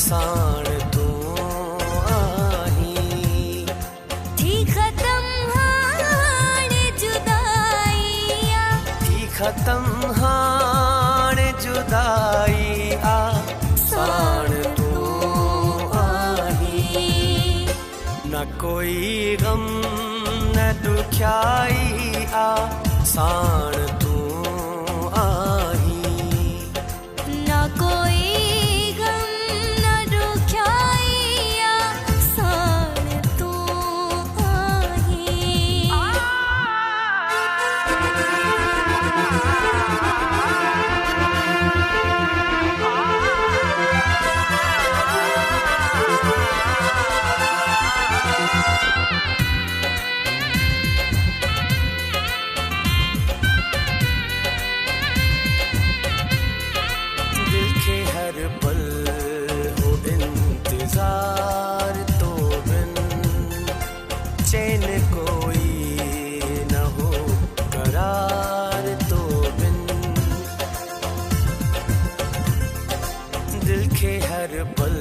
साण तू आही थी खत्म हाणे जुदाई थी खत्म हाणे जुदाई साण तू आही न कोई गम न दुखियाई साण तू आही न कोई हर पल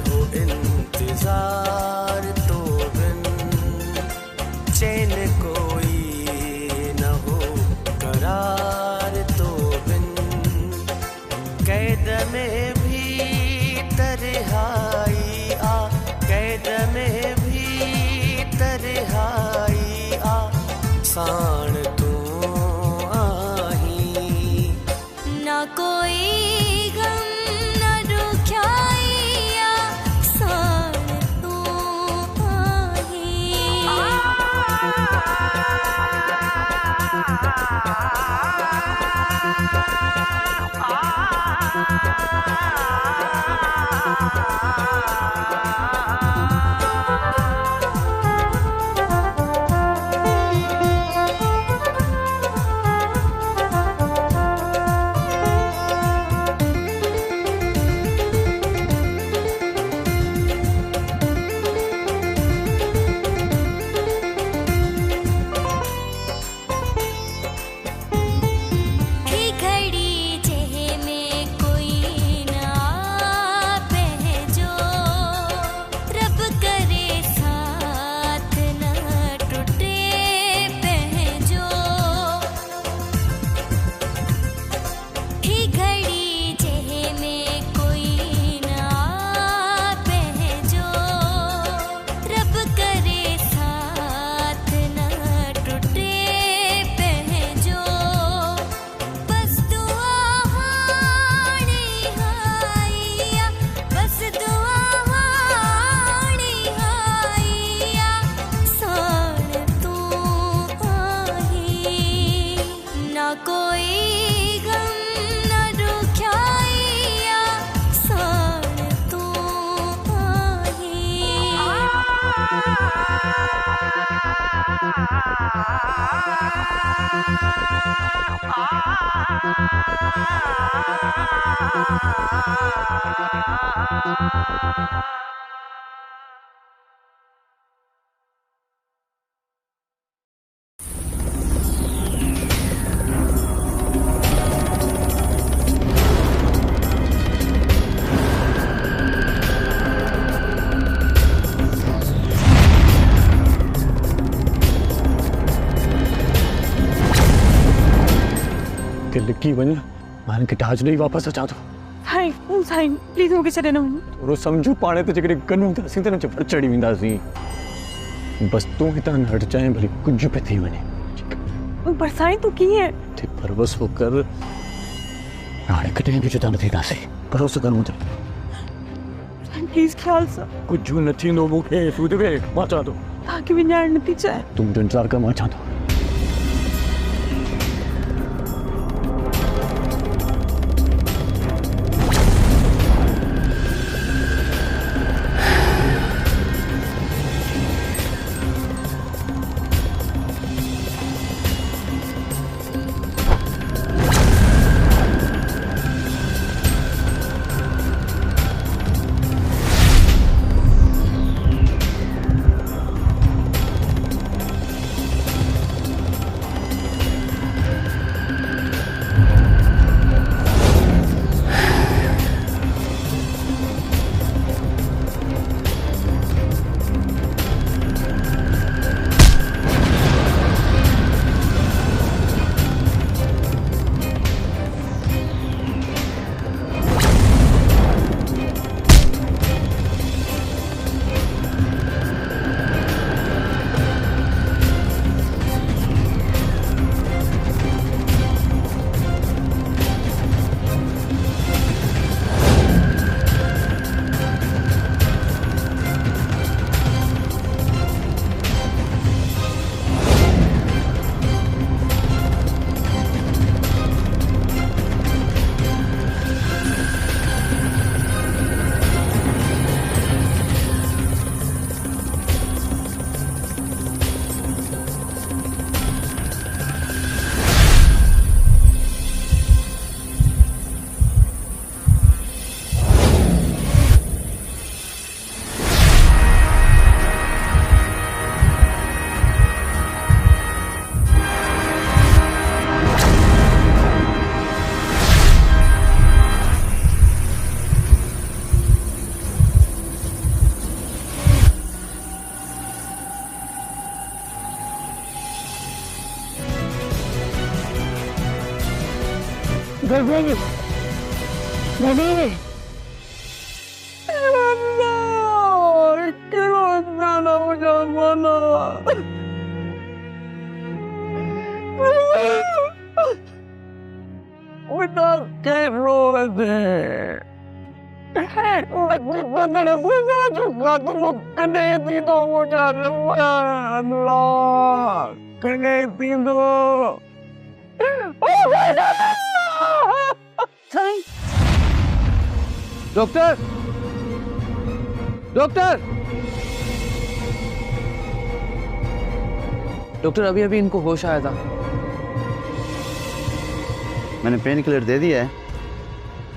हो इंतजार तो बिन चैन कोई न हो करार तो बिन कैद में भी तरहाई कैद में भी तरहाई साण तू आही न कोई लिखी वन मान के आज नहीं वापस अचा तो साईं प्लीज मूंखे छॾे न वञो थोरो सम्झो पाणे त जेकॾहिं गनूं था असीं त न चढ़ चढ़ी वेंदासीं बस तूं हितां न हटजांइ भले कुझु पे थी वञे पर साईं तूं कीअं ते परवस हो कर हाणे कॾहिं बि जुदा न थींदासीं भरोसो कर मुंहिंजो प्लीज ख्याल सां कुछ न थींदो मूंखे सूद वे मां चां थो तव्हांखे विञाइण नथी चाहे तुम जो इंतज़ार कर मां चां थो डॉक्टर डॉक्टर डॉक्टर अभी अभी इनको होश आया था। मैंने पेन किलर दे दिया है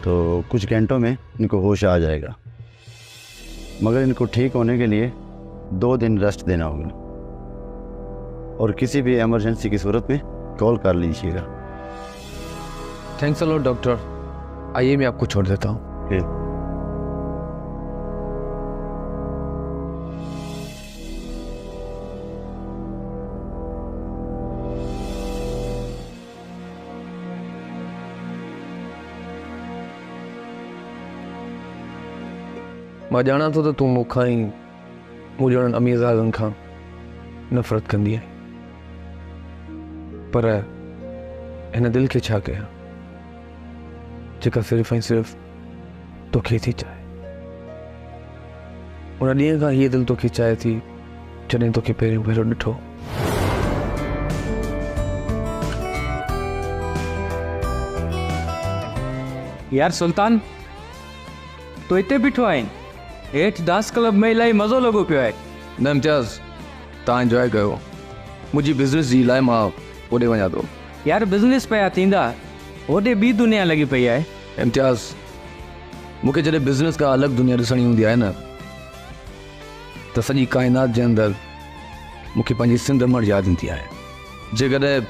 तो कुछ घंटों में इनको होश आ जाएगा, मगर इनको ठीक होने के लिए 2 दिन रेस्ट देना होगा और किसी भी इमरजेंसी की सूरत में कॉल कर लीजिएगा। Thanks a lot doctor. आइए मैं आपको छोड़ देता हूँ। मां ॼाणा थो त तूं मूंखां ई मूं ॼणनि अमीरज़ादनि खां नफ़रत कंदी आहीं, पर हिन दिलि खे छा कयां जेका सिर्फ़ु ऐं सिर्फ़ु तोखे थी चाहे। उन ॾींहं खां हीअ दिलि तोखे चाहे थी जॾहिं तोखे पहिरियों भेरो ॾिठो। यार सुल्तान तो हिते बीठो आहीं, हेठि डांस क्लब में इलाही मज़ो लॻो पियो आहे। न इम्तियाज़, तव्हां इंजॉय कयो, मुंहिंजी बिज़नेस जी लाइ मां होॾे वञा थो। यार बिज़नेस पिया थींदा, होॾे ॿी दुनिया लॻी पई आहे। इम्तियाज़, मूंखे जॾहिं बिज़नेस खां अलॻि दुनिया ॾिसणी हूंदी आहे न त सॼी काइनात जे अंदरि मूंखे पंहिंजी सिंध अमड़ यादि ईंदी आहे। जेकॾहिं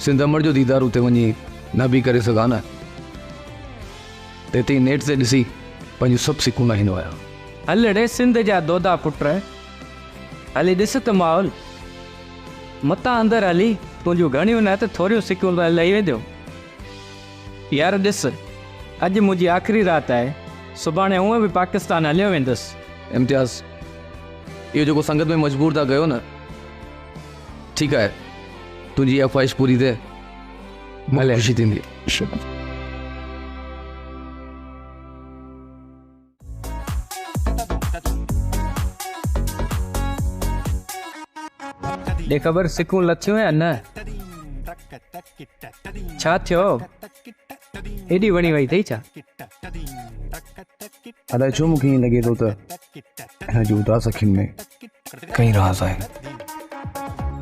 सिंध अमड़ जो दीदार उते वञी न बि करे सघां न त हिते नेट ते ॾिसी पंहिंजूं सभु सिकूं लाहींदो आहियां। हल रे सिंध जा दोदा पुट, हली ॾिस त माहौल मतां अंदरि हली तुंहिंजूं घणियूं न त थोरियूं सिकूं लही वेंदियूं। यार ॾिस, अॼु मुंहिंजी आख़िरी राति आहे, सुभाणे हूअं बि पाकिस्तान हलियो वेंदुसि। इम्तियाज़, इहो जेको संगत में मजबूर था कयो न, ठीकु आहे, तुंहिंजी इहा ख़्वाहिश पूरी थिए, मूंखे ख़ुशी थींदी। ॾे ख़बर सिकूं लथियूं या न? छा थियो? एॾी वणी वई अथई छा? अलाए छो मूंखे ईअं लॻे थो त हिन जी उदास अखियुनि में कई राज़ आहे।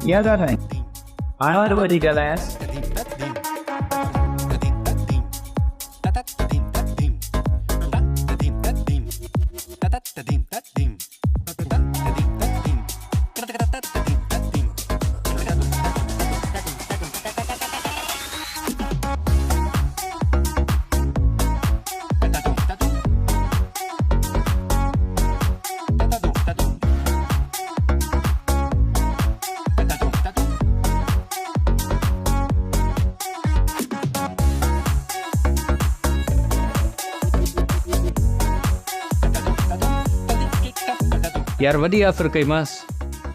इहा ॻाल्हि आहे। हाणे वरी वॾी ॻाल्हायांसि। यार वॾी ऑफर कई मांस,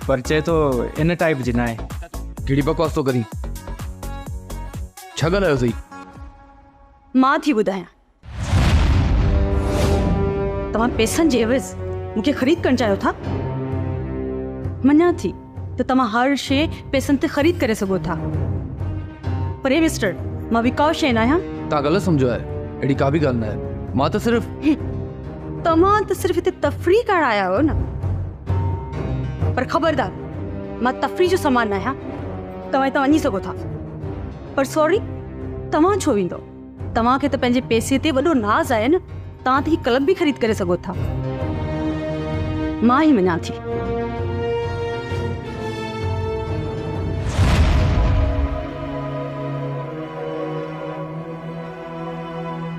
पर चए तो इन टाइप जी ना है। कहिड़ी बकवास तो करी? छा ॻाल्हायो सही? मां थी ॿुधायां। तव्हां पैसनि जे एवज़ मूंखे ख़रीद करणु चाहियो था? मञा थी त तव्हां हर शइ पैसनि ते ख़रीद करे सघो था, पर हे मिस्टर, मां विकाऊ शइ न आहियां। तव्हां ग़लति सम्झो आहे, अहिड़ी का बि ॻाल्हि न आहे। मां त सिर्फ़ तव्हां त सिर्फ़ हिते तफ़रीह करणु आया आहियो न, पर ख़बरदार, मां तफ़रीह जो सामान न आहियां। तव्हां वञी सघो था, पर सॉरी, तव्हां छो वेंदो? तव्हांखे त पंहिंजे पैसे ते वॾो नाज़ आहे न। तव्हां त ही क्लब बि ख़रीद करे सघो था। मां ई मञा थी।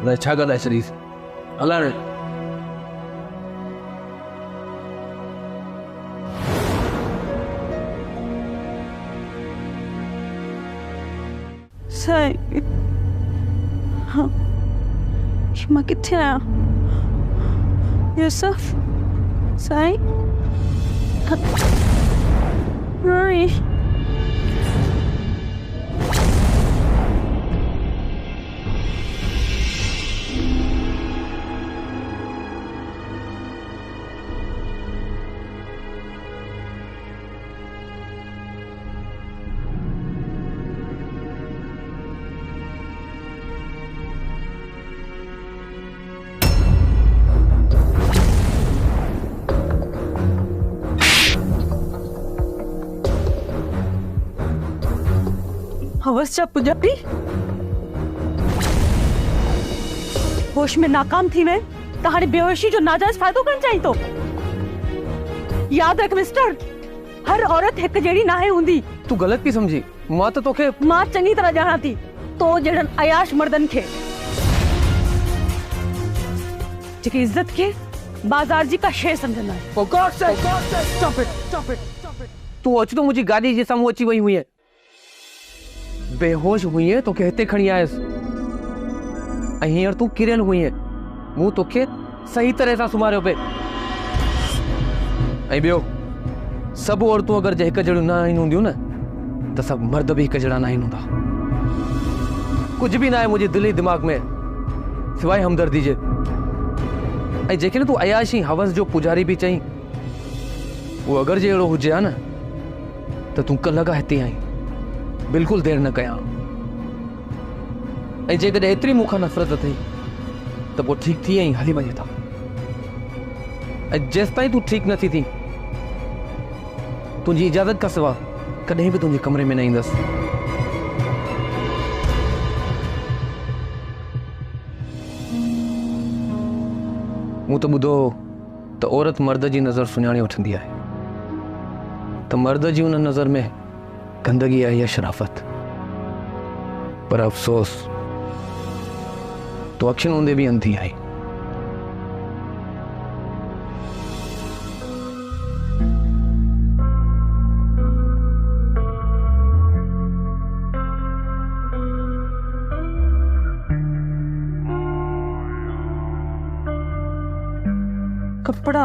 अलाए छा ॻाल्हाए छॾीस। अलाए साईं, हाँ, मां किथे आहियां? यूसुफ, साईं, रोरी, हवस जा पुजारी होश में नाकाम थी वे त हाणे बेहोशी जो नाजायज फ़ाइदो करणु चाहीं थो? याद रख मिस्टर, हर औरत एक जहिड़ी नाहे हूंदी। तू गलत पई समझी। मां त तोखे मां चङी तरह ॼाणां थी तो जहिड़नि अयाश मर्दनि खे जेकी इज्जत खे बाज़ार जी का शइ सम्झंदा आहिनि। For God's sake, stop it. तू अच तो मुंहिंजी गाॾी जे साम्हूं अची वई हुई है, बेहोश हुई है, तोखे हिते खणी आयसि ऐं हींअर तू किरियल हुई है। मूं तोखे सही तरह सां सुम्हारियो पे। ऐं ॿियो, सभु औरतूं अगरि जे हिकु जहिड़ियूं न आहिनि हूंदियूं न त सभु मर्द बि हिकु जहिड़ा न आहिनि हूंदा। कुझु बि न आहे मुंहिंजे दिली दिमाग़ में सिवाय हमदर्दी जे। ऐं जेकॾहिं तूं अयाशी हवस जो पुजारी बि चईं, उहो अगरि जे अहिड़ो हुजे हा न त तूं कल्ह खां हिते आई, बिल्कुलु देरि न कयां। ऐं जेकॾहिं एतिरी मूंखां नफ़रत अथई त पोइ ठीकु थी आई, हली वञे था। ऐं जेसि ताईं तूं ठीकु नथी थी, तुंहिंजी इजाज़त खां सवाइ कॾहिं बि तुंहिंजे कमरे में न ईंदसि। मूं त ॿुधो त औरत मर्द जी नज़र सुञाणे वठंदी आहे, त मर्द जी उन नज़र में गंदगी आहे या शराफ़त। पर अफ़सोस, तो अखियुनि हूंदे बि अंधी आई। कपड़ा